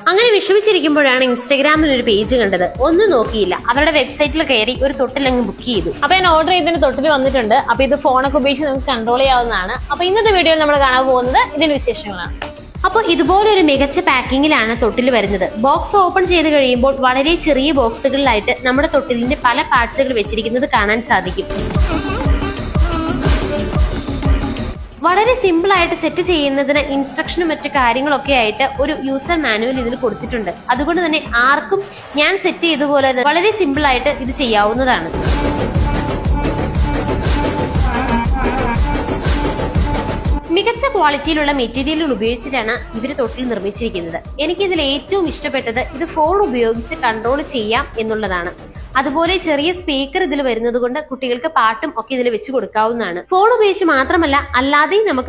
അങ്ങനെ വിഷമിച്ചിരിക്കുമ്പോഴാണ് ഇൻസ്റ്റാഗ്രാമിൽ ഒരു പേജ് കണ്ടത്. ഒന്നും നോക്കിയില്ല, അവരുടെ വെബ്സൈറ്റിൽ കയറി ഒരു തൊട്ടിലങ്ങ് ബുക്ക് ചെയ്തു. അപ്പൊ ഞാൻ ഓർഡർ ചെയ്തതിന് തൊട്ടിൽ വന്നിട്ടുണ്ട്. അപ്പൊ ഇത് ഫോണൊക്കെ ഉപയോഗിച്ച് നമുക്ക് കൺട്രോൾ ചെയ്യാവുന്നതാണ്. അപ്പൊ ഇന്നത്തെ വീഡിയോയിൽ നമ്മൾ കാണാൻ പോകുന്നത് ഇതിന്റെ വിശേഷങ്ങളാണ്. അപ്പോൾ ഇതുപോലെ ഒരു മികച്ച പാക്കിങ്ങിലാണ് തൊട്ടിൽ വരുന്നത്. ബോക്സ് ഓപ്പൺ ചെയ്ത് കഴിയുമ്പോൾ വളരെ ചെറിയ ബോക്സുകളിലായിട്ട് നമ്മുടെ തൊട്ടിലിന്റെ പല പാർട്സുകൾ വെച്ചിരിക്കുന്നത് കാണാൻ സാധിക്കും. വളരെ സിമ്പിൾ ആയിട്ട് സെറ്റ് ചെയ്യുന്നതിന് ഇൻസ്ട്രക്ഷനും മറ്റു കാര്യങ്ങളൊക്കെ ആയിട്ട് ഒരു യൂസർ മാനുവൽ ഇതിൽ കൊടുത്തിട്ടുണ്ട്. അതുകൊണ്ട് തന്നെ ആർക്കും ഞാൻ സെറ്റ് ചെയ്തതുപോലെ വളരെ സിമ്പിൾ ആയിട്ട് ഇത് ചെയ്യാവുന്നതാണ്. മികച്ച ക്വാളിറ്റിയിലുള്ള മെറ്റീരിയലുകൾ ഉപയോഗിച്ചിട്ടാണ് ഇവർ തൊട്ടിൽ നിർമ്മിച്ചിരിക്കുന്നത്. എനിക്കിതിൽ ഏറ്റവും ഇഷ്ടപ്പെട്ടത് ഇത് ഫോൺ ഉപയോഗിച്ച് കൺട്രോൾ ചെയ്യാം എന്നുള്ളതാണ്. അതുപോലെ ചെറിയ സ്പീക്കർ ഇതിൽ വരുന്നത് കൊണ്ട് കുട്ടികൾക്ക് പാട്ടും ഒക്കെ ഇതിൽ വെച്ച് കൊടുക്കാവുന്നതാണ്. ഫോൺ ഉപയോഗിച്ച് മാത്രമല്ല, അല്ലാതെയും നമുക്ക്